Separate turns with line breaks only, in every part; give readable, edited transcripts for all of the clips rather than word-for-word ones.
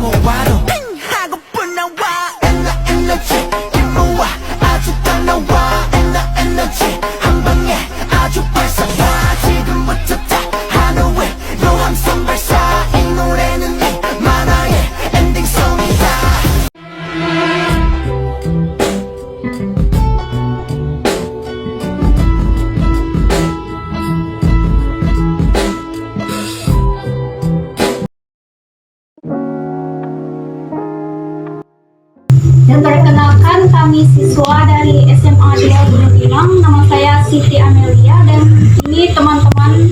모아로 하고픈 나와 에너지 모아 아주 딱 나와 에너지 한 방에 아주 발사와 지금부터 다 하루에 또 함성 발사 이 노래는 네 만화의 엔딩송이다.
Dan perkenalkan, kami siswa dari SMA 2 Gunung Pinang. Nama saya Siti Amelia dan ini teman-teman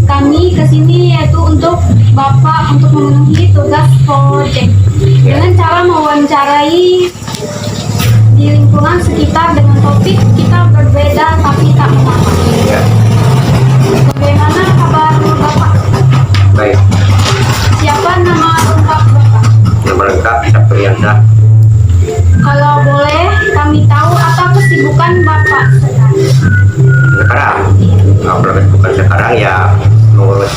kami kesini yaitu untuk Bapak untuk memenuhi tugas proyek dengan cara mewawancarai di lingkungan sekitar dengan topik kita berbeda tapi tak sama. Bagaimana kabar Bapak?
Baik,
Siapa nama lengkap Bapak?
nama lengkap Sapriansa.
Kalau boleh kami tahu apa kesibukan Bapak sekarang?
Sekarang, bukan sekarang ya mengurus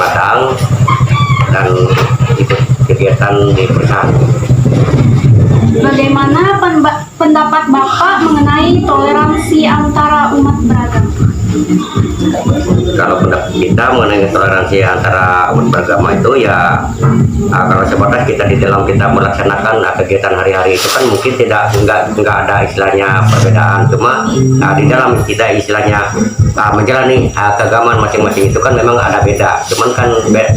ladang dan ikut kegiatan di perusahaan.
Bagaimana pendapat Bapak mengenai toleransi antara umat beragama?
Kalau pendapat kita mengenai toleransi antara umat beragama itu ya kalau sebatas kita di dalam kita melaksanakan kegiatan hari-hari itu kan mungkin nggak ada istilahnya perbedaan, cuma di dalam kita istilahnya menjalani keagamaan masing-masing itu kan memang ada beda, cuman kan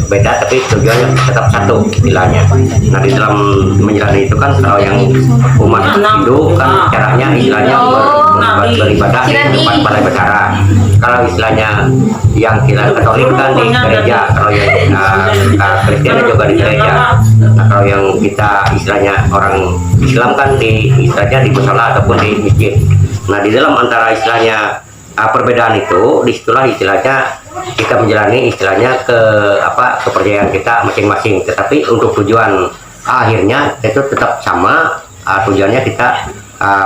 beda tapi tujuannya tetap satu istilahnya. Nah di dalam menjalani itu kan kalau yang umat Hindu kan caranya istilahnya beribadah di tempat balai besara. Kalau istilahnya yang kita Katolik kan di gereja, kalau yang Kristen juga di gereja. Nah kalau yang kita istilahnya orang Islam kan di istilahnya di musola ataupun di masjid. Nah di dalam antara istilahnya perbedaan itu, disitulah istilahnya kita menjalani istilahnya kepercayaan kita masing-masing. Tetapi untuk tujuan akhirnya itu tetap sama, tujuannya kita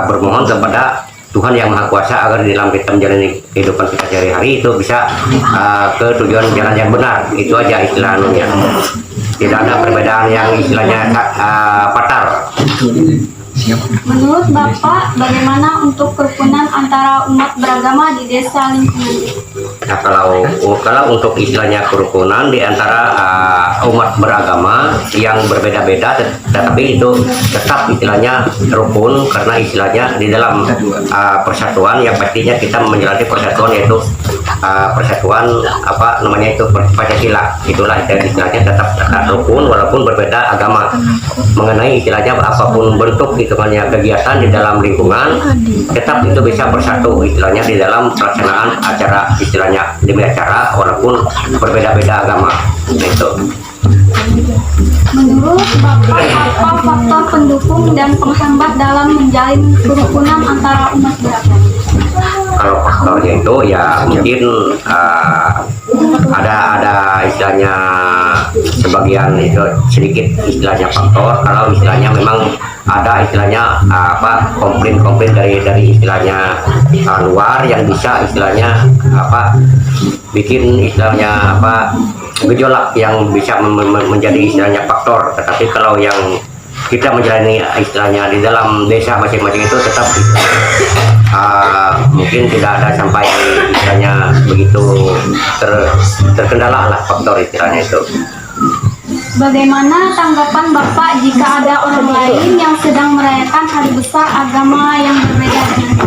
bermohon kepada Tuhan yang Maha Kuasa agar di dalam kita menjalani kehidupan kita sehari-hari itu bisa ke tujuan jalan yang benar. Itu aja istilahnya. Tidak ada perbedaan yang istilahnya fatal.
Menurut Bapak, bagaimana untuk kerukunan antara umat beragama di desa lingkungan?
Nah kalau untuk istilahnya kerukunan di antara umat beragama yang berbeda-beda, tetapi itu tetap istilahnya rukun karena istilahnya di dalam persatuan yang pastinya kita menjalani persatuan yaitu persatuan Pancasila. Itulah istilahnya tetap rukun walaupun berbeda agama. Mengenai istilahnya apapun bentuk hitungannya kegiatan di dalam lingkungan tetap itu bisa bersatu istilahnya di dalam pelaksanaan acara istilahnya demi acara walaupun berbeda-beda agama. Itu.
Menurut Bapak, apa faktor pendukung dan penghambat dalam menjalin kerukunan antara umat beragama?
Kalau faktornya itu ya mungkin ada istilahnya sebagian itu sedikit istilahnya faktor. Kalau istilahnya memang ada istilahnya komplain dari istilahnya luar yang bisa istilahnya bikin istilahnya gejolak yang bisa menjadi istilahnya faktor. Tetapi kalau yang kita menjalani istilahnya di dalam desa masing-masing itu tetap mungkin tidak ada sampai istilahnya begitu terkendala lah faktor istilahnya itu.
Bagaimana tanggapan Bapak jika ada orang lain yang sedang merayakan hari besar agama yang berbeda dengan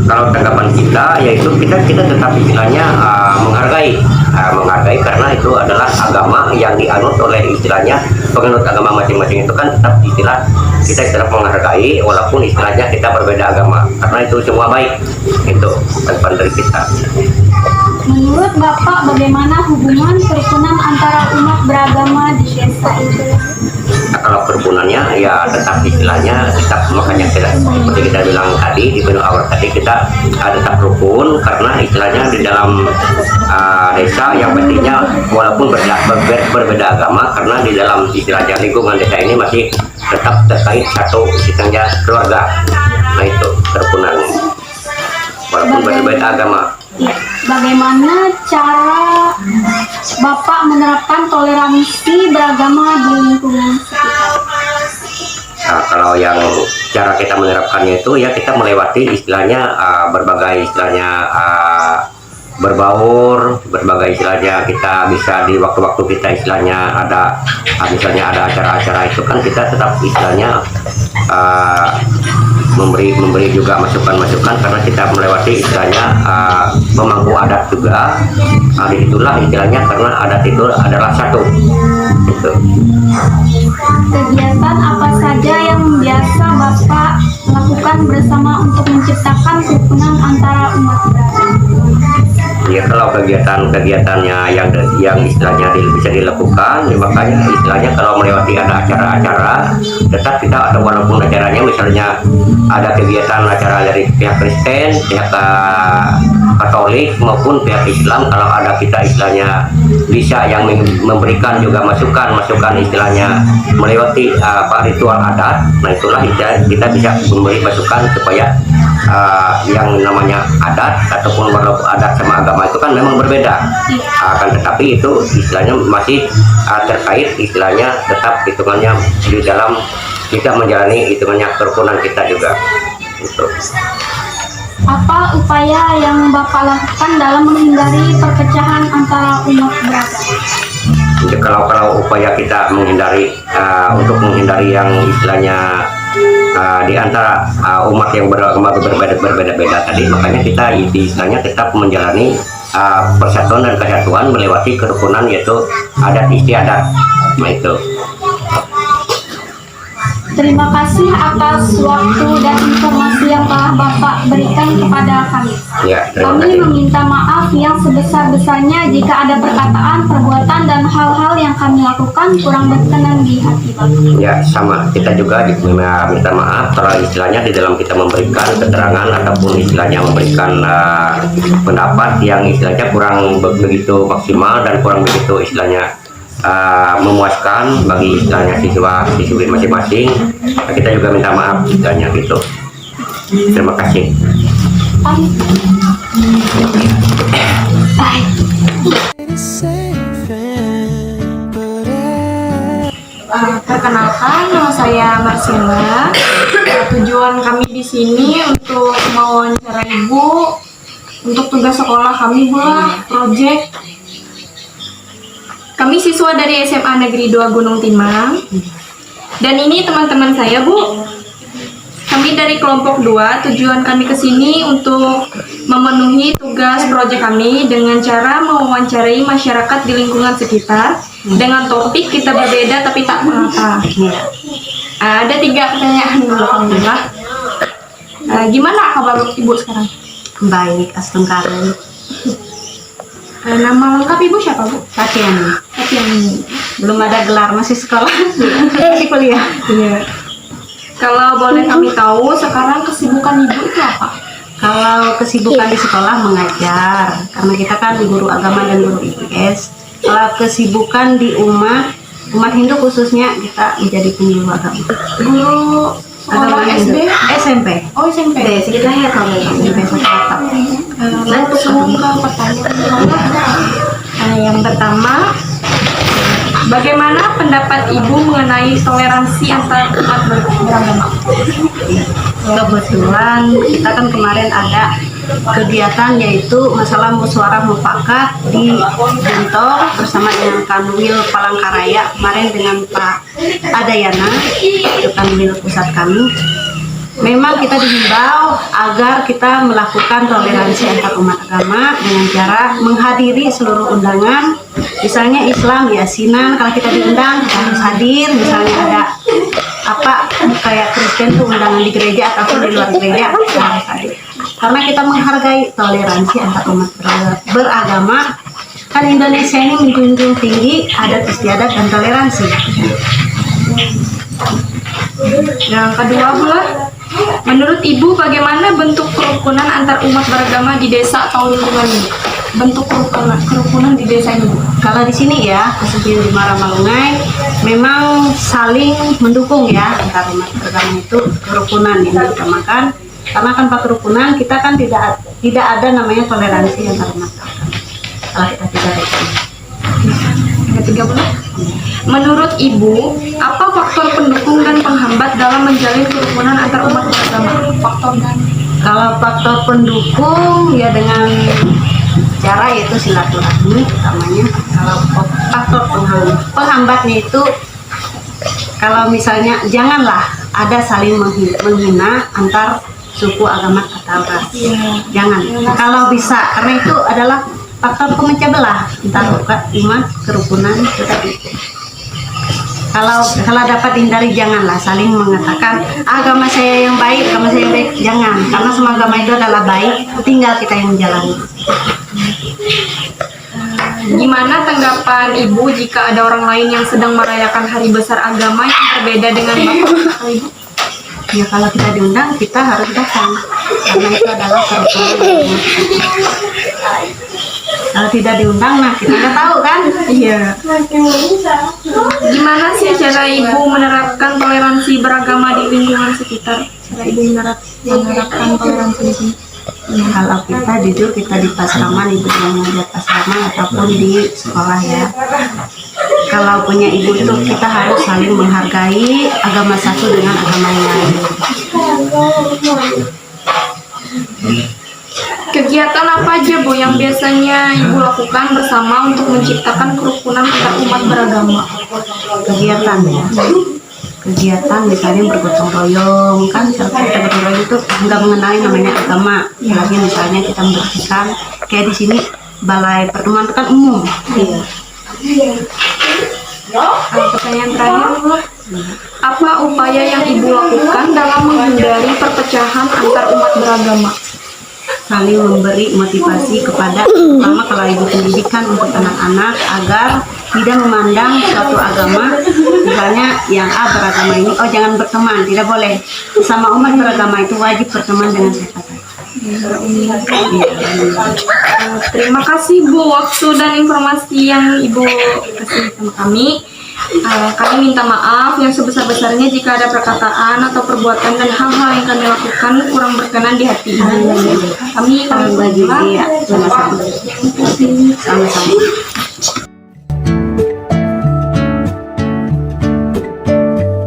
Kalau tanggapan kita yaitu kita tetap istilahnya menghargai karena itu adalah agama yang dianut oleh istilahnya penganut agama masing-masing itu kan tetap kita tetap menghargai walaupun istilahnya kita berbeda agama karena itu semua baik. Itu tanggapan dari kita.
Menurut Bapak, bagaimana hubungan kerukunan antara umat beragama di desa itu?
Nah, kalau kerukunannya ya tetap istilahnya makanya seperti kita bilang tadi di menu awal tadi kita tetap rukun karena istilahnya di dalam desa yang pentingnya walaupun berbeda agama karena di dalam istilahnya lingkungan desa ini masih tetap terkait satu istilahnya keluarga. Nah itu kerukunan walaupun berbeda agama.
bagaimana cara Bapak menerapkan toleransi beragama di lingkungan sekitar?
Nah, kalau yang cara kita menerapkannya itu ya kita melewati istilahnya berbagai istilahnya berbaur, berbagai istilahnya kita bisa di waktu-waktu kita istilahnya ada misalnya ada acara-acara itu kan kita tetap istilahnya memberi juga masukan-masukan karena kita melewati istilahnya pemangku adat juga. Disitulah istilahnya karena adat itu adalah satu. Gitu.
Kegiatan apa saja yang biasa Bapak lakukan bersama untuk menciptakan kerukunan antara umat beragama?
Ya kalau kegiatannya yang istilahnya bisa dilakukan, ya makanya istilahnya kalau melewati ada acara-acara, tetap kita ada walaupun acaranya misalnya ada kegiatan acara dari pihak Kristen, pihak Katolik maupun pihak Islam, kalau ada kita istilahnya bisa yang memberikan juga masukan istilahnya melewati ritual adat, nah itulah kita bisa memberi masukan supaya yang namanya adat ataupun walaupun adat sama agama itu kan memang berbeda, akan tetapi itu istilahnya masih terkait istilahnya tetap hitungannya di dalam kita menjalani hitungannya kerukunan kita juga. Gitu.
Apa upaya yang Bapak lakukan dalam menghindari perpecahan antara umat beragama?
Jadi kalau upaya kita menghindari untuk menghindari yang istilahnya di antara umat yang beragama berbeda-beda tadi, makanya kita istilahnya tetap menjalani persatuan dan kesatuan melewati kerukunan yaitu adat istiadat. Nah itu.
Terima kasih atas waktu dan informasi yang telah Bapak berikan kepada kami.
Ya, terima
Kami
kasih.
meminta maaf yang sebesar-besarnya jika ada perkataan, perbuatan, dan hal-hal yang kami lakukan kurang berkenan di hati Bapak.
Ya sama, kita juga minta maaf kalau istilahnya di dalam kita memberikan keterangan ataupun istilahnya memberikan pendapat yang istilahnya kurang begitu maksimal dan kurang begitu istilahnya memuaskan bagi istilahnya siswi masing-masing. Kita juga minta maaf istilahnya gitu. Terima kasih.
Perkenalkan, nama saya Marcella. Tujuan kami di sini untuk mewawancara Ibu untuk tugas sekolah kami buat proyek. Kami siswa dari SMA Negeri 2 Gunung Timang. Dan ini teman-teman saya, Bu. Kami dari kelompok 2, tujuan kami ke sini untuk memenuhi tugas proyek kami dengan cara mewawancarai masyarakat di lingkungan sekitar dengan topik kita berbeda tapi tak mengapa. Ada 3 pertanyaan dulu, alhamdulillah. Gimana kabar Ibu sekarang?
Baik, astungkaren.
Nama lengkap Ibu siapa, Bu?
Tatiana.
Tatiana.
Belum ada gelar, masih sekolah. Masih kuliah.
Iya. Kalau boleh kami tahu, sekarang kesibukan Ibu itu apa?
Kalau kesibukan di sekolah mengajar, karena kita kan guru agama dan guru IPS. Kalau kesibukan di umat Hindu khususnya kita menjadi penjuru agama.
Guru sekolah
Hindu.
SD?
SMP.
Oh, SMP.
Sekitar ya kalau SMP sekolah.
Langsung ke pertanyaan. Yang pertama, bagaimana pendapat Ibu mengenai toleransi antar umat beragama?
Kebetulan kita kan kemarin ada kegiatan yaitu masalah musyawarah mufakat di Guntur bersama dengan Kanwil Palangkaraya kemarin dengan Pak Adayana, itu Kanwil pusat kami. Memang kita dihimbau agar kita melakukan toleransi antar umat agama dengan cara menghadiri seluruh undangan. Misalnya Islam, yasinan, kalau kita diundang kita harus hadir. Misalnya ada apa kayak Kristen tuh undangan di gereja ataupun di luar gereja kita harus hadir. Karena kita menghargai toleransi antar umat beragama. Kan Indonesia ini menjunjung tinggi adat istiadat dan toleransi.
Yang kedua pula, menurut Ibu bagaimana bentuk kerukunan antar umat beragama di desa atau lingkungan ini? Bentuk kerukunan di desa ini, Bu.
Kalau di sini ya, khususnya di Maramalungai, memang saling mendukung ya antar umat beragama itu kerukunan yang diutamakan. Karena kan Pak kerukunan kita kan tidak ada namanya toleransi antar umat beragama. Kalau kita tidak rukun.
Yang ketiga, Bu. Menurut Ibu, apa faktor pendukung dan penghambat dalam menjalin kerukunan antar umat beragama? Faktor dan
Kalau faktor pendukung ya dengan cara yaitu silaturahmi utamanya. Kalau faktor penghambatnya itu kalau misalnya janganlah ada saling menghina antar suku, agama, atau ras. Jangan. Kalau bisa, karena itu adalah faktor pemecah belah antar umat, kerukunan tetapi kalau dapat dihindari janganlah saling mengatakan agama saya yang baik, agama saya yang baik, jangan, karena semua agama itu adalah baik, tinggal kita yang menjalani.
Gimana tanggapan Ibu jika ada orang lain yang sedang merayakan hari besar agama yang berbeda dengan Bapak atau Ibu?
Ya kalau kita diundang kita harus datang karena itu adalah kerukunan. Kalau tidak diundang, nah kita nggak tahu kan?
Iya. Gimana sih cara Ibu menerapkan toleransi beragama di lingkungan sekitar? Cara Ibu menerapkan toleransi di sini?
Ya, kalau kita jujur kita di pasraman, ibu yang mengajar pasraman ataupun di sekolah ya. Kalau punya ibu itu kita harus saling menghargai agama satu dengan agama yang lain.
Kegiatan apa aja Bu yang biasanya Ibu lakukan bersama untuk menciptakan kerukunan antar umat beragama?
Kegiatan ya. Kegiatan misalnya bergotong royong kan, kalau kita bergotong royong itu nggak mengenali namanya agama. Lagi misalnya kita membersihkan kayak di sini balai pertemuan itu kan umum. Iya.
Pertanyaan terakhir, Bu. Apa upaya yang Ibu lakukan dalam menghindari perpecahan antar umat beragama?
Saling memberi motivasi kepada pertama kalau ibu pendidikan untuk anak-anak agar tidak memandang suatu agama, misalnya yang A beragama ini, oh jangan berteman, tidak boleh. Sama umat beragama itu wajib berteman dengan siapa saja.
Terima kasih Bu waktu dan informasi yang Ibu kasih sama kami. Kami minta maaf yang sebesar-besarnya jika ada perkataan atau perbuatan dan hal-hal yang kami lakukan kurang berkenan di hati Ibu. Kami
Bagi dia sama-sama. Sama-sama.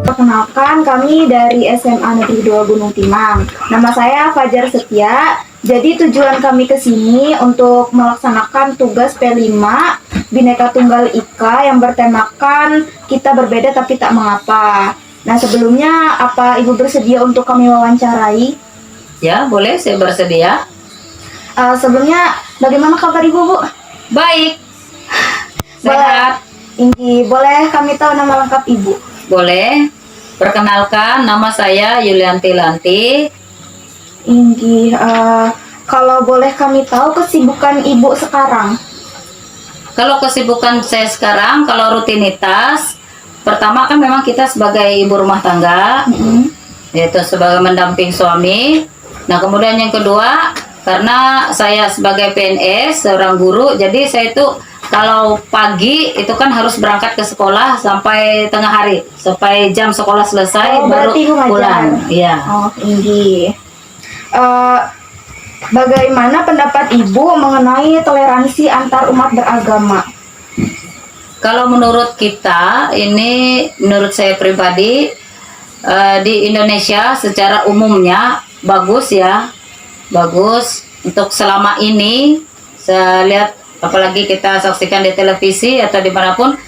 Perkenalkan, kami dari SMA Negeri 2 Gunung Timang. Nama saya Fajar Setia. Jadi tujuan kami ke sini untuk melaksanakan tugas P5 Bhinneka Tunggal Ika yang bertemakan kita berbeda tapi tak mengapa. Nah, sebelumnya apa Ibu bersedia untuk kami wawancarai?
Ya, boleh, saya bersedia.
Sebelumnya, bagaimana kabar Ibu, Bu?
Baik.
Boleh,
Sehat.
Inggi, boleh kami tahu nama lengkap Ibu?
Boleh. Perkenalkan, nama saya Yulianti Lanti.
Inggi, kalau boleh kami tahu kesibukan Ibu sekarang?
Kalau kesibukan saya sekarang, kalau rutinitas, pertama kan memang kita sebagai ibu rumah tangga, yaitu sebagai mendamping suami. Nah, kemudian yang kedua, karena saya sebagai PNS, seorang guru, jadi saya itu kalau pagi itu kan harus berangkat ke sekolah sampai tengah hari, sampai jam sekolah selesai baru
berarti Ibu ngajar?
pulang. Iya.
Oh, Inggi. Bagaimana pendapat Ibu mengenai toleransi antar umat beragama?
Kalau menurut kita, ini menurut saya pribadi, di Indonesia secara umumnya bagus ya, bagus. Untuk selama ini saya lihat, apalagi kita saksikan di televisi atau dimanapun,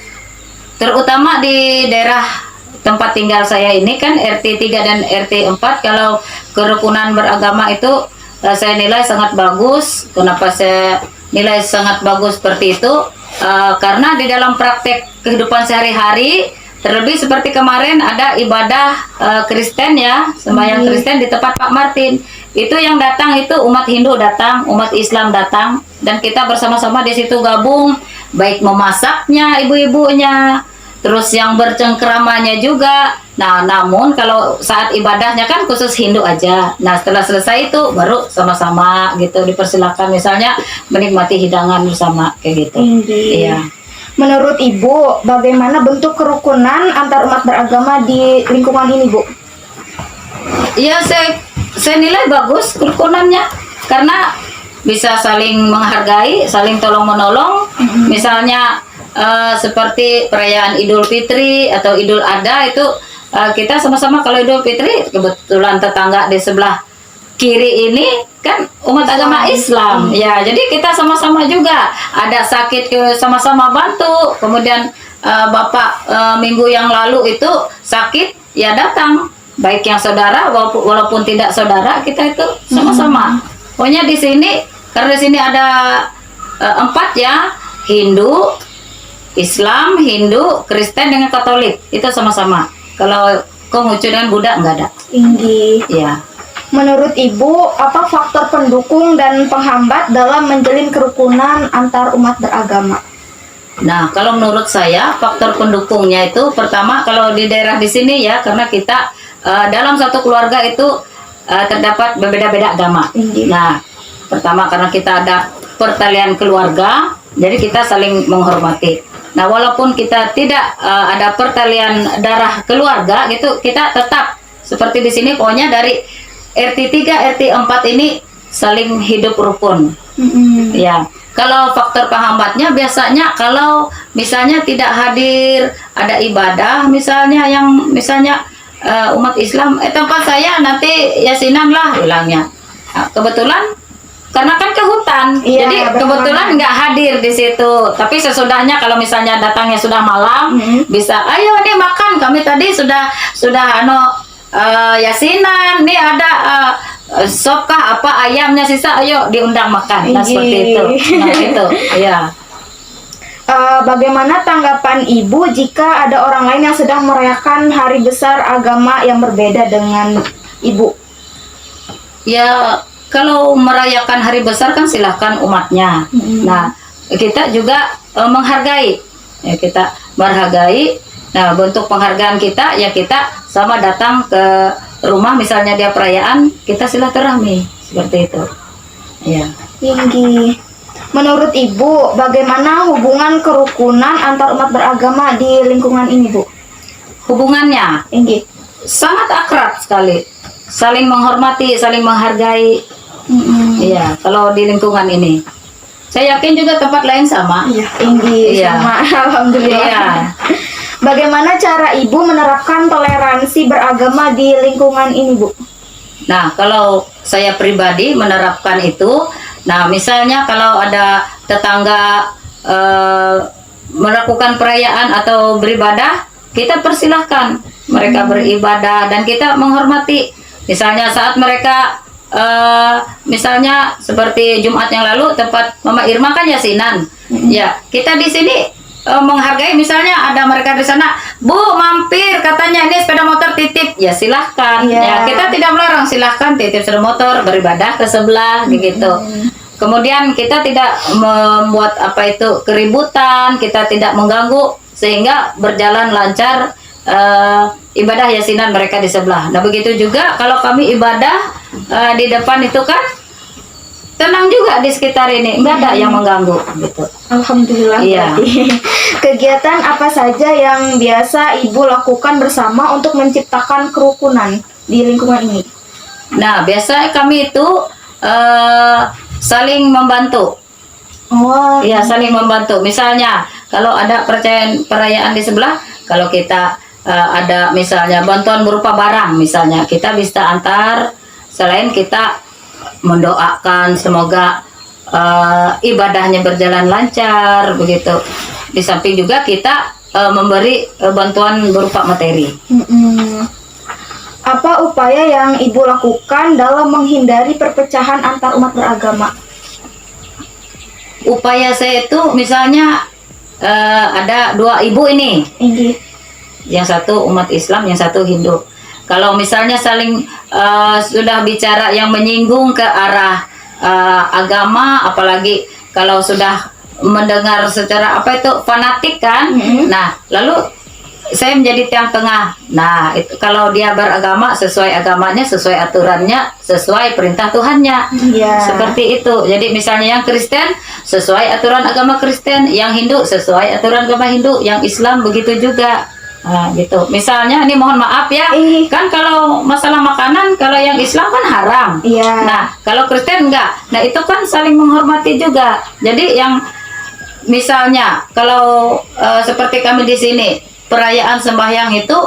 terutama di daerah tempat tinggal saya ini kan RT 3 dan RT 4, kalau kerukunan beragama itu saya nilai sangat bagus. Kenapa saya nilai sangat bagus seperti itu? Karena di dalam praktek kehidupan sehari-hari, terlebih seperti kemarin ada ibadah Kristen ya, sembahyang Kristen di tempat Pak Martin. Itu yang datang itu umat Hindu datang, umat Islam datang, dan kita bersama-sama di situ gabung, baik memasaknya ibu-ibunya, terus yang bercengkeramanya juga. Nah, namun kalau saat ibadahnya kan khusus Hindu aja. Nah, setelah selesai itu baru sama-sama gitu dipersilakan, misalnya menikmati hidangan bersama kayak gitu. Iya.
Menurut Ibu, bagaimana bentuk kerukunan antar umat beragama di lingkungan ini, Bu?
Iya, saya saya nilai bagus kerukunannya karena bisa saling menghargai, saling tolong menolong. Misalnya seperti perayaan Idul Fitri atau Idul Adha itu kita sama-sama, kalau Idul Fitri kebetulan tetangga di sebelah kiri ini kan umat agama Islam ya, jadi kita sama-sama juga ada sakit sama-sama bantu. Kemudian Bapak minggu yang lalu itu sakit ya datang, baik yang saudara walaupun tidak saudara, kita itu sama-sama. Pokoknya di sini karena di sini ada 4 ya, Hindu, Islam, Hindu, Kristen dengan Katolik itu sama-sama. Kalau Konghucu dengan Buddha enggak ada.
Tinggi.
Ya.
Menurut Ibu, apa faktor pendukung dan penghambat dalam menjalin kerukunan antar umat beragama?
Nah, kalau menurut saya faktor pendukungnya itu pertama kalau di daerah di sini ya, karena kita dalam satu keluarga itu terdapat berbeda-beda agama. Nah, pertama karena kita ada pertalian keluarga, jadi kita saling menghormati. Nah, walaupun kita tidak ada pertalian darah keluarga gitu, kita tetap seperti di sini pokoknya dari RT 3, RT 4 ini saling hidup rukun. Ya. Kalau faktor penghambatnya biasanya kalau misalnya tidak hadir, ada ibadah misalnya yang misalnya umat Islam tempat saya nanti yasinan lah bilangnya. Nah, kebetulan karena kan ke hutan, jadi kebetulan nggak hadir di situ. Tapi sesudahnya kalau misalnya datangnya sudah malam, bisa ayo nih makan. Kami tadi sudah yasinan, nih ada sop kah apa ayamnya sisa, ayo diundang makan. Nah seperti itu. Nah itu, ya.
Bagaimana tanggapan Ibu jika ada orang lain yang sedang merayakan hari besar agama yang berbeda dengan Ibu?
Ya kalau merayakan hari besar kan silahkan umatnya. Nah kita juga menghargai, ya kita menghargai. Nah bentuk penghargaan kita ya kita sama datang ke rumah misalnya dia perayaan, kita silaturahmi seperti itu. Ya.
Tinggi. Menurut Ibu, bagaimana hubungan kerukunan antar umat beragama di lingkungan ini, Bu?
Hubungannya
Tinggi.
sangat akrab sekali, saling menghormati, saling menghargai. Iya, kalau di lingkungan ini. Saya yakin juga tempat lain sama.
Iya, tinggi
Iya.
sama. Alhamdulillah.
Iya.
Bagaimana cara Ibu menerapkan toleransi beragama di lingkungan ini, Bu?
Nah, kalau saya pribadi menerapkan itu, nah misalnya kalau ada tetangga melakukan perayaan atau beribadah, kita persilahkan mereka beribadah dan kita menghormati. Misalnya saat mereka misalnya seperti Jumat yang lalu tempat Mama Irma kan yasinan, ya kita di sini menghargai. Misalnya ada mereka di sana, Bu mampir katanya ini sepeda motor titip, ya silahkan. Ya kita tidak melarang, silahkan titip sepeda motor beribadah ke sebelah gitu. Kemudian kita tidak membuat apa itu keributan, kita tidak mengganggu sehingga berjalan lancar ibadah yasinan mereka di sebelah. Nah begitu juga kalau kami ibadah di depan itu kan tenang juga di sekitar ini, nggak ada yang mengganggu gitu.
Alhamdulillah.
Iya.
berarti. Kegiatan apa saja yang biasa Ibu lakukan bersama untuk menciptakan kerukunan di lingkungan ini?
Nah biasa kami itu saling membantu.
Oh,
Ya saling membantu. Misalnya kalau ada perayaan di sebelah, kalau kita ada misalnya bantuan berupa barang, misalnya kita bisa antar. Selain kita mendoakan semoga ibadahnya berjalan lancar begitu. Di samping juga kita memberi bantuan berupa materi.
Apa upaya yang Ibu lakukan dalam menghindari perpecahan antar umat beragama?
Upaya saya itu misalnya ada 2 ibu ini,
Ini.
yang satu umat Islam, yang satu Hindu. Kalau misalnya saling sudah bicara yang menyinggung ke arah agama, apalagi kalau sudah mendengar secara apa itu fanatik kan, nah lalu saya menjadi tiang tengah. Nah itu kalau dia beragama sesuai agamanya, sesuai aturannya, sesuai perintah Tuhannya.
Iya.
Seperti itu. Jadi misalnya yang Kristen sesuai aturan agama Kristen, yang Hindu sesuai aturan agama Hindu, yang Islam begitu juga. Nah, gitu. Misalnya ini mohon maaf ya, kan kalau masalah makanan kalau yang Islam kan haram.
Iya.
Nah, kalau Kristen enggak. Nah, itu kan saling menghormati juga. Jadi yang misalnya kalau seperti kami di sini, perayaan sembahyang itu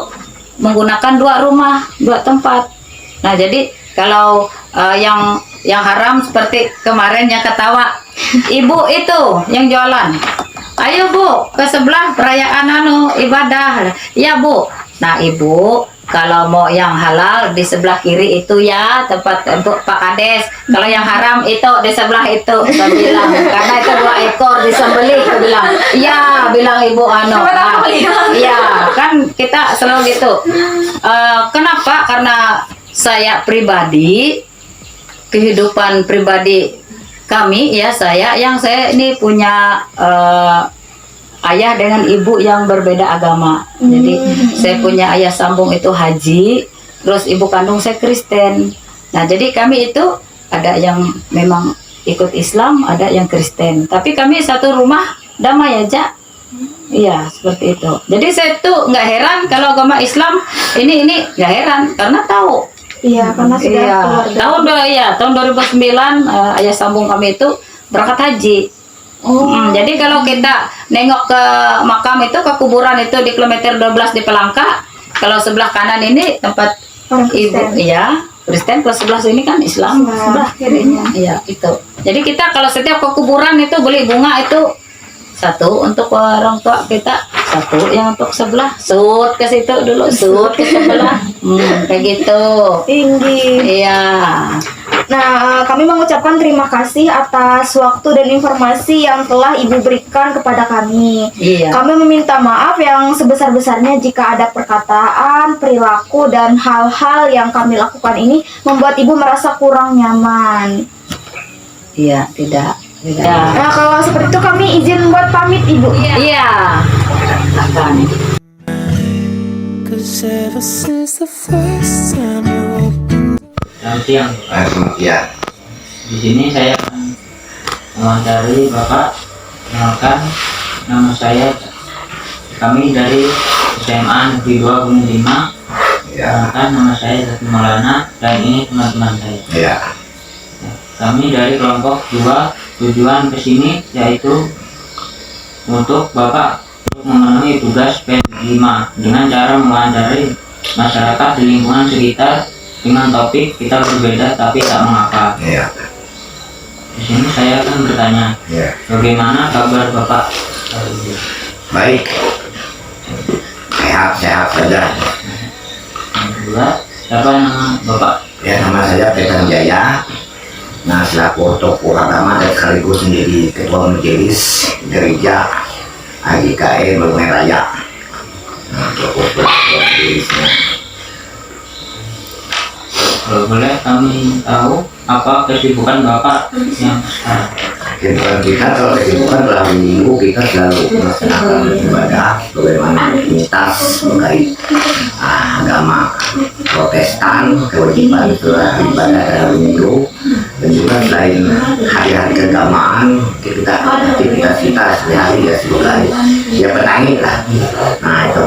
menggunakan 2 rumah, 2 tempat. Nah, jadi kalau yang haram seperti kemarin yang ketawa, ibu itu yang jualan. Ayo Bu, ke sebelah perayaan ibadah. Ya Bu. Nah Ibu, kalau mau yang halal di sebelah kiri itu ya tempat untuk Pak Kades. Kalau yang haram itu di sebelah itu. Saya bilang, karena itu 2 ekor disembelih. Saya bilang, iya bilang Ibu Nah, iya kan kita selalu gitu. Kenapa? Karena saya pribadi, kehidupan pribadi kami ya saya ini punya ayah dengan ibu yang berbeda agama. Jadi saya punya ayah sambung itu haji, terus ibu kandung saya Kristen. Nah jadi kami itu ada yang memang ikut Islam, ada yang Kristen. Tapi kami satu rumah damai aja. Iya seperti itu. Jadi saya tuh nggak heran kalau agama Islam ini nggak heran karena tahu.
Iya, karena sudah keluarga.
Tahun 2009 ayah sambung kami itu berangkat haji. Jadi kalau kita nengok ke makam itu, ke kuburan itu di kilometer 12 di Pelangka, kalau sebelah kanan ini tempat
Orang
ibu,
Kristen.
iya Kristen, kalau sebelah sini kan Islam, sebelah kirinya. Iya itu. Jadi kita kalau setiap ke kuburan itu beli bunga itu 1 untuk orang tua kita, 1 yang untuk sebelah, sud ke situ dulu, sud ke sebelah, kayak gitu.
Tinggi.
Iya.
Nah, kami mengucapkan terima kasih atas waktu dan informasi yang telah Ibu berikan kepada kami.
Iya.
Kami meminta maaf yang sebesar-besarnya jika ada perkataan, perilaku, dan hal-hal yang kami lakukan ini membuat Ibu merasa kurang nyaman.
Iya, tidak.
Nah, kalau seperti itu kami izin buat pamit, Ibu.
Iya. Akan.
Cause ever since the first time you opened.
Selamat siang.
Ya.
Di sini saya akan mewawancari Bapak. Kenalkan, nama saya. Kami dari SMA Negeri 2 Gunung 5. Kenalkan, nama saya Zaki Maulana dan ini teman-teman saya.
Ya.
Kami dari kelompok 2. Tujuan kesini yaitu untuk Bapak untuk memenuhi tugas P5 dengan cara mewawancari masyarakat di lingkungan sekitar dengan topik kita berbeda tapi tak mengapa.
Ya.
Di sini saya akan bertanya,
Ya.
bagaimana kabar Bapak?
Baik. Sehat saja.
Yang kedua, siapa nama Bapak?
Ya, nama saya Petan Jaya. Nah, selaku tokoh agama dan sekaligus menjadi ketua majelis gereja AGKE Melumai Raya. Nah, tokoh majelisnya.
Kalau boleh kami tahu apa kesibukan Bapak yang sekarang?
Kesibukan kita, kalau kesibukan dalam minggu kita selalu melaksanakan ibadah bagaimana rutinitas terkait agama Protestan, kewajiban setelah ibadah dalam minggu, dan juga selain hari-hari keagamaan kita aktivitas kita sehari-hari ya sebagai ya petani lah. Nah itu.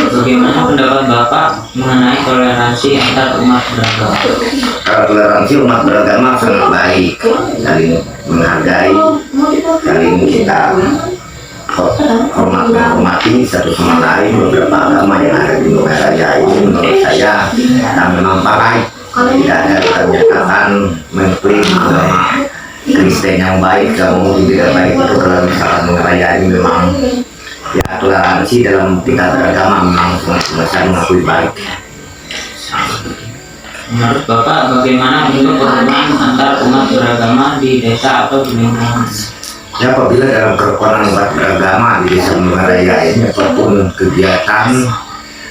Bagaimana pendapat Bapak mengenai toleransi antar umat beragama?
Kalau toleransi umat beragama sangat baik, saling menghargai, saling kita menghormati satu sama lain. Beberapa agama yang ada di Melumai Raya ini menurut saya memang baik. Tidak ada pernyataan mengklaim agama Kristen yang baik, kamu tidak baik. Itu kalau misalkan Melumai Raya ini memang ya toleransi dalam tingkat beragama memang sangat mengakui baik.
Menurut Bapak, bagaimana bentuk kerukunan antar umat beragama di desa atau di lingkungan?
Ya, apabila dalam kerukunan umat beragama di desa Melumai Raya ini apapun kegiatan,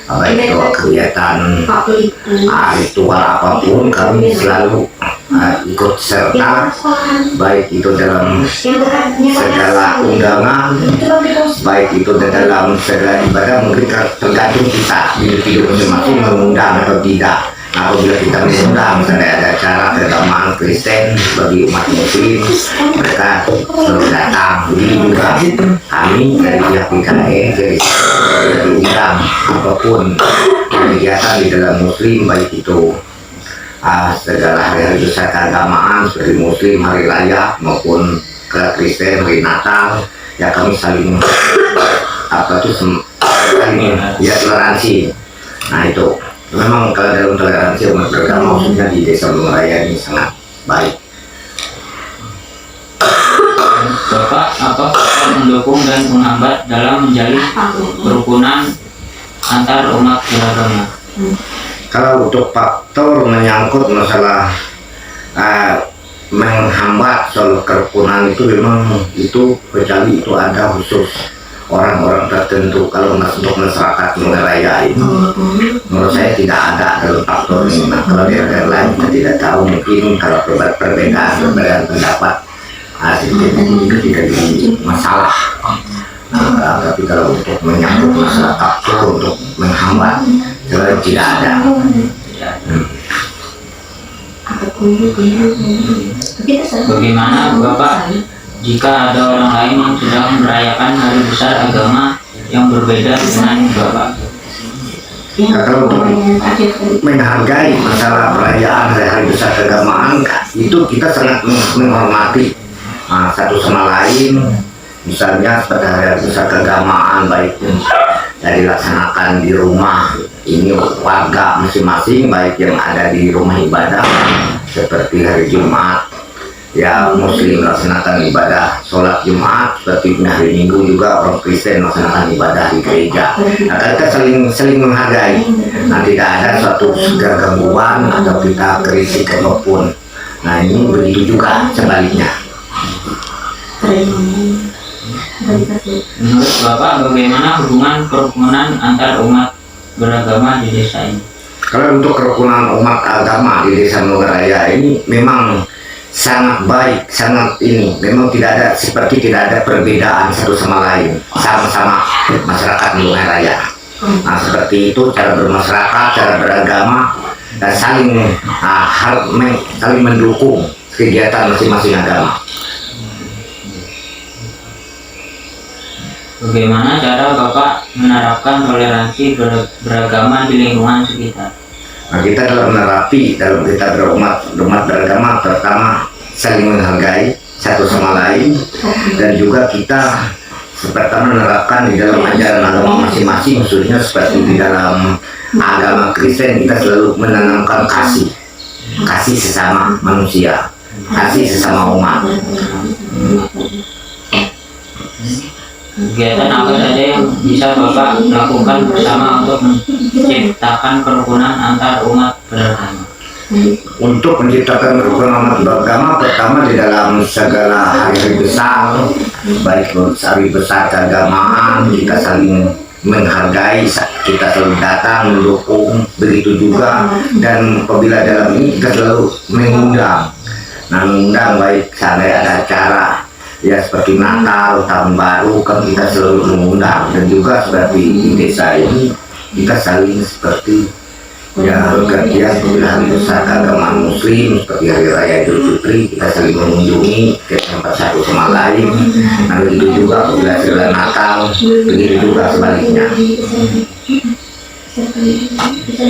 baik itu kegiatan ritual apapun, kami selalu ikut serta, baik itu dalam segala undangan, baik itu dalam segala ibadah. Mungkin tergantung kita individu masing-masing mengundang atau tidak. apabila kita mengundang misalnya ada acara keagamaan Kristen bagi umat Muslim, mereka selalu datang. Jadi juga kami dari pihak PKE jadi diundang apapun kegiatan di dalam Muslim, baik itu segala hari-hari besar keagamaan seperti Muslim hari raya maupun ke Kristen hari Natal, ya kami saling saling ya toleransi. Nah itu memang kalau dalam toleransi umat beragama khususnya di Desa Gunung Raya ini sangat baik.
Bapak apa mendukung dan menghambat dalam menjalin kerukunan antar umat beragama?
Kalau untuk faktor menyangkut masalah menghambat soal kerukunan itu memang itu kecuali itu ada khusus orang-orang tertentu. Kalau untuk masyarakat Raya itu menurut saya tidak ada dalam faktor ini. Nah, kalau di daerah lain kita tidak tahu, mungkin kalau perbedaan pendapat itu tidak jadi masalah. Nah, tapi kalau untuk menyangkut masalah faktor untuk menghambat sebenarnya tidak ada.
Bagaimana Bapak jika ada orang lain yang sedang merayakan hari besar agama yang berbeda dengan Bapak?
Nah, kalau untuk menghargai masalah perayaan hari besar keagamaan itu kita sangat menghormati satu sama lain. Misalnya pada hari besar keagamaan baik yang dilaksanakan di rumah ini warga masing-masing, baik yang ada di rumah ibadah seperti hari Jumat ya Muslim melaksanakan ibadah sholat Jumat, seperti hari Minggu juga orang Kristen melaksanakan ibadah di gereja. Nah, kita saling menghargai. Nah, tidak ada suatu gangguan atau kita kritik apapun. Nah, ini begitu juga sebaliknya.
Menurut Bapak bagaimana hubungan kerukunan antar umat beragama di desa ini?
Kalau untuk kerukunan umat agama di Desa Gunung Raya ini memang sangat baik, sangat ini. Memang tidak ada perbedaan satu sama lain. Sama-sama masyarakat Gunung Raya. Nah, seperti itu cara bermasyarakat, cara beragama dan saling mendukung kegiatan masing-masing agama.
Bagaimana cara Bapak menerapkan toleransi beragama di lingkungan sekitar?
Nah, kita dalam kita berumat beragama pertama saling menghargai satu sama lain, dan juga kita pertama menerapkan di dalam ajaran agama masing-masing, khususnya seperti di dalam agama Kristen kita selalu menanamkan kasih sesama manusia, kasih sesama umat.
Kegiatan apa saja yang bisa Bapak lakukan bersama untuk menciptakan kerukunan antar umat beragama?
Untuk menciptakan kerukunan umat beragama, pertama di dalam segala hari besar, baik hari besar keagamaan, kita saling menghargai, kita selalu datang mendukung, begitu juga. Dan apabila dalam ini kita selalu mengundang, baik sampai ada acara ya seperti Natal, Tahun Baru, kan kita selalu mengundang. Dan juga seperti di desa ini kita saling seperti ya bergantian apabila hari besar keagamaan Muslim seperti hari raya Idul Fitri, kita saling mengunjungi ke tempat satu sama lain. Nah, begitu juga apabila segala Natal, begitu juga sebaliknya.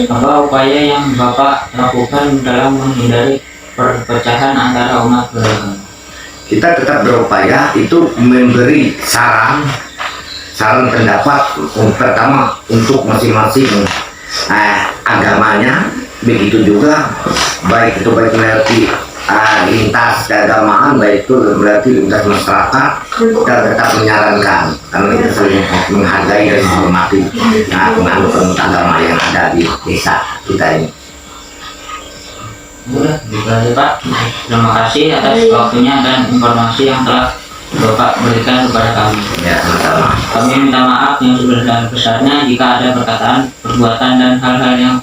Apa upaya yang Bapak lakukan dalam menghindari perpecahan antara umat beragama?
Kita tetap berupaya itu memberi saran pendapat pertama untuk masing-masing agamanya, begitu juga baik melalui lintas keagamaan, baik itu berarti lintas masyarakat, kita tetap menyarankan karena kita saling menghargai dan menghormati penganut agama yang ada di desa kita ini.
Udah, gitu aja Pak. Terima kasih atas waktunya dan informasi yang telah Bapak berikan kepada kami.
Ya, sama-sama.
Kami minta maaf yang sebesar-besarnya jika ada perkataan, perbuatan, dan hal-hal yang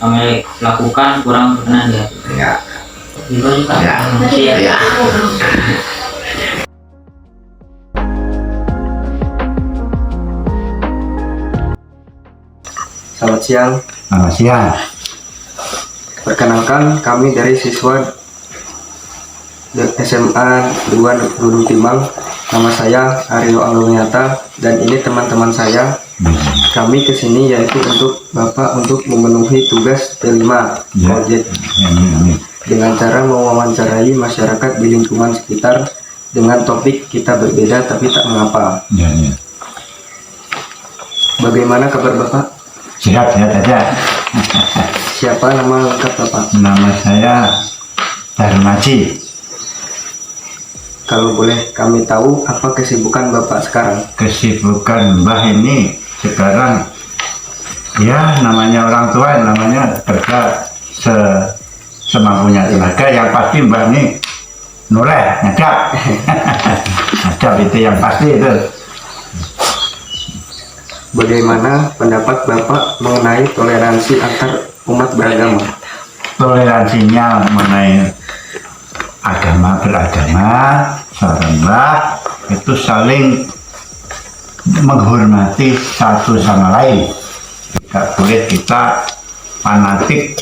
kami lakukan kurang berkenan di hati.
Ya.
Gitu aja Pak.
Ya.
Terima kasih ya.
Ya.
Selamat siang.
Selamat siang.
Perkenalkan, kami dari siswa SMA 2 Gunung Timang. Nama saya Aryo Alwiata dan ini teman-teman saya. Kami kesini yaitu untuk Bapak untuk memenuhi tugas P5 project dengan cara mewawancarai masyarakat di lingkungan sekitar dengan topik kita berbeda tapi tak mengapa. Bagaimana kabar Bapak?
Sehat-sehat aja.
Siapa nama lengkap Bapak?
Nama saya Darmaji.
Kalau boleh kami tahu apa kesibukan Bapak sekarang?
Kesibukan Mbah ini sekarang ya namanya orang tua, namanya kerja semampunya tenaga. Yang pasti Mbah ini noleh, ngajak. Ngajak itu yang pasti itu.
Bagaimana pendapat Bapak mengenai toleransi antar umat beragama?
Toleransinya mengenai agama beragama, saudara Mbah itu saling menghormati satu sama lain. Tidak boleh kita fanatik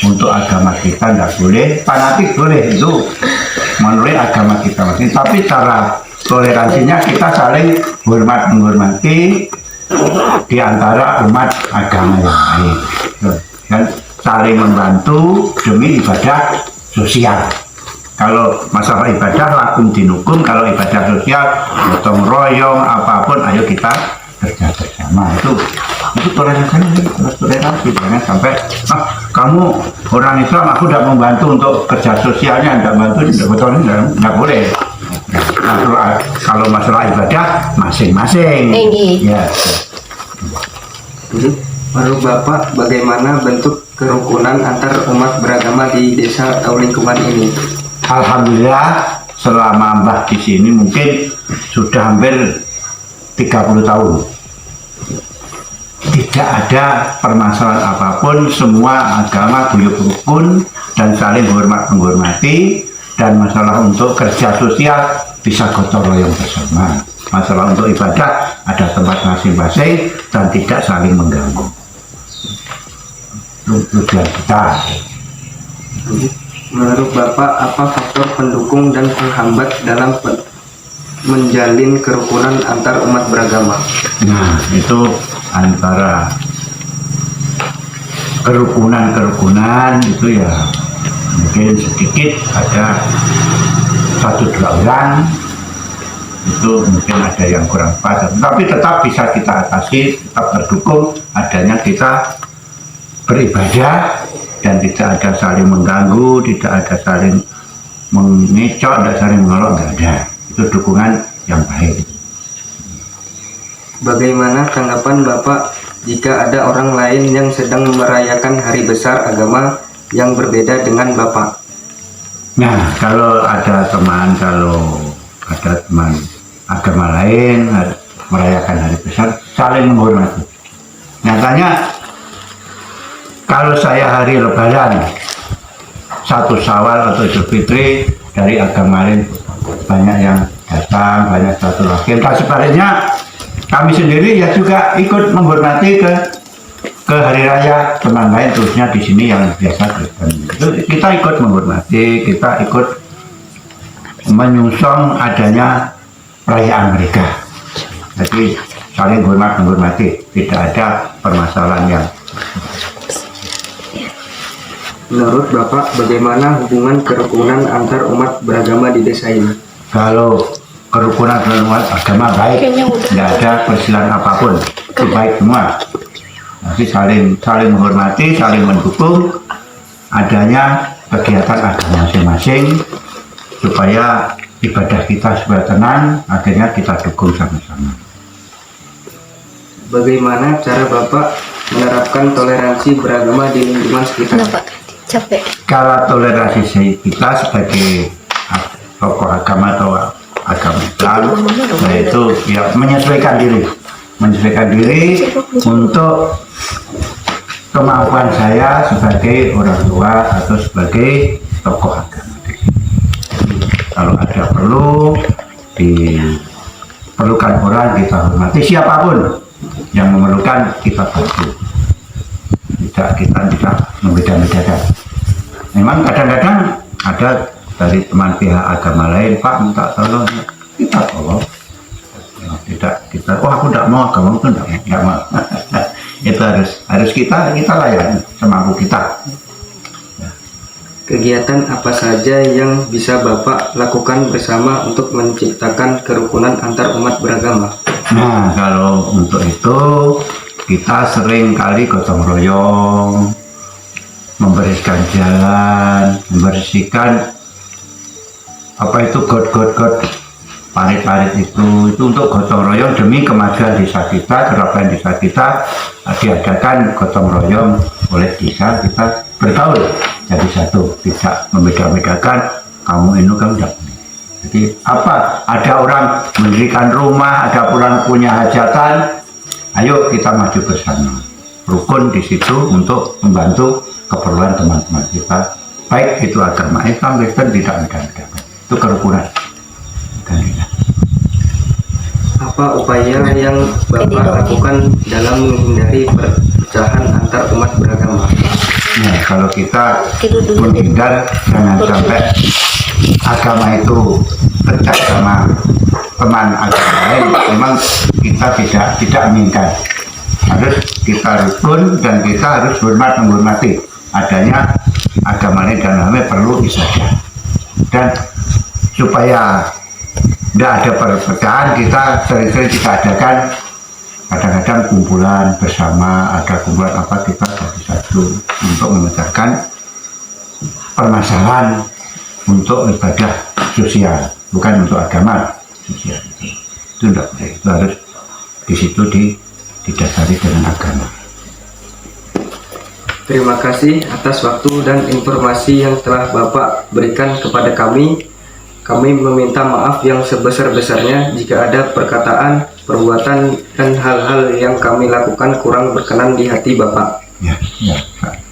untuk agama kita, tidak boleh. Fanatik boleh itu menurut agama kita masing. Tapi cara toleransinya kita saling menghormati di antara umat agama yang lain dan saling membantu demi ibadah sosial. Kalau masalah ibadah lakum dinukum, kalau ibadah sosial gotong royong apapun ayo kita kerja bersama. Itu toleransi, jangan sampai kamu orang Islam aku tidak membantu untuk kerja sosialnya, tidak bantu, tidak boleh. Nah, kalau masalah ibadah masing-masing. Ya.
Menurut Bapak, bagaimana bentuk kerukunan antar umat beragama di desa atau lingkungan ini?
Alhamdulillah selama Mbah di sini mungkin sudah hampir 30 tahun. Tidak ada permasalahan apapun, semua agama guyub rukun dan saling menghormati, dan masalah untuk kerja sosial bisa gotong royong bersama. Masalah untuk ibadah ada tempat masing-masing dan tidak saling mengganggu. Tujuan kita.
Menurut Bapak, apa faktor pendukung dan penghambat dalam menjalin kerukunan antar umat beragama?
Nah, itu antara kerukunan itu ya mungkin sedikit ada 1-2 orang itu mungkin ada yang kurang pas, tapi tetap bisa kita atasi, tetap terdukung adanya kita beribadah dan tidak ada saling mengganggu, tidak ada saling mengecok, tidak saling mengolok, nggak ada. Itu dukungan yang baik.
Bagaimana tanggapan Bapak jika ada orang lain yang sedang merayakan hari besar agama yang berbeda dengan Bapak?
Nah, kalau ada teman agama lain merayakan hari besar, saling menghormati. Nyatanya kalau saya hari Lebaran 1 Syawal atau Idul Fitri dari agama lain banyak yang datang, banyak silaturahim. Dan sebaliknya kami sendiri ya juga ikut menghormati ke hari raya teman lain, terusnya di sini yang biasa Kristen. Kita ikut menghormati, kita ikut menyusun adanya perayaan mereka. Jadi saling menghormati, tidak ada permasalahan yang.
Menurut Bapak, bagaimana hubungan kerukunan antar umat beragama di desa ini?
Kalau kerukunan umat agama baik, tidak ada perselisihan apapun, itu baik semua. Nanti saling menghormati, saling mendukung adanya kegiatan agama masing-masing supaya ibadah kita supaya tenang, akhirnya kita dukung sama-sama.
Bagaimana cara Bapak menerapkan toleransi beragama di lingkungan sekitar?
Kalau toleransi kita sebagai tokoh agama atau agama Islam, yaitu ya menyesuaikan diri untuk kemampuan saya sebagai orang tua atau sebagai tokoh agama. Kalau ada diperlukan orang, kita hormati siapapun yang memerlukan, kita bantu. Kita tidak membeda-bedakan. Memang kadang-kadang ada dari teman pihak agama lain, Pak minta tolong, kita tolong. Tidak kita, oh aku tidak mau agama itu tidak mau. Itu harus kita layani semampu kita.
Kegiatan apa saja yang bisa Bapak lakukan bersama untuk menciptakan kerukunan antar umat beragama?
Nah, kalau untuk itu kita sering kali gotong royong, membersihkan jalan, membersihkan apa itu got, parit-parit itu untuk gotong royong demi kemajuan desa kita, kerapian desa kita. Diadakan gotong royong oleh desa kita bergaul jadi satu, tidak membeda-bedakan kamu ini kamu tidak. Jadi apa? Ada orang mendirikan rumah, ada orang punya hajatan, ayo kita maju bersama. Rukun di situ untuk membantu keperluan teman-teman kita, baik itu agama Islam, Kristen, tidak beda-bedakan. Itu kerukunan.
Apa upaya yang Bapak lakukan dalam menghindari perpecahan antar umat beragama?
Nah, kalau kita menghindar jangan sampai agama itu pecah sama teman agama lain, memang kita tidak menginginkan. Harus kita rukun dan kita harus menghormati adanya agama lain dan namanya perlu isadah. Dan supaya tidak ada perpecahan, kita sering-sering kita adakan kadang-kadang kumpulan bersama, ada kumpulan apa kita jadi satu untuk memecahkan permasalahan untuk ibadah sosial, bukan untuk agama sosial. Itu tidak boleh, itu harus di situ didasari dengan agama.
Terima kasih atas waktu dan informasi yang telah Bapak berikan kepada kami. Kami meminta maaf yang sebesar-besarnya jika ada perkataan, perbuatan, dan hal-hal yang kami lakukan kurang berkenan di hati Bapak.
Ya, ya, Pak.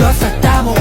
Estamos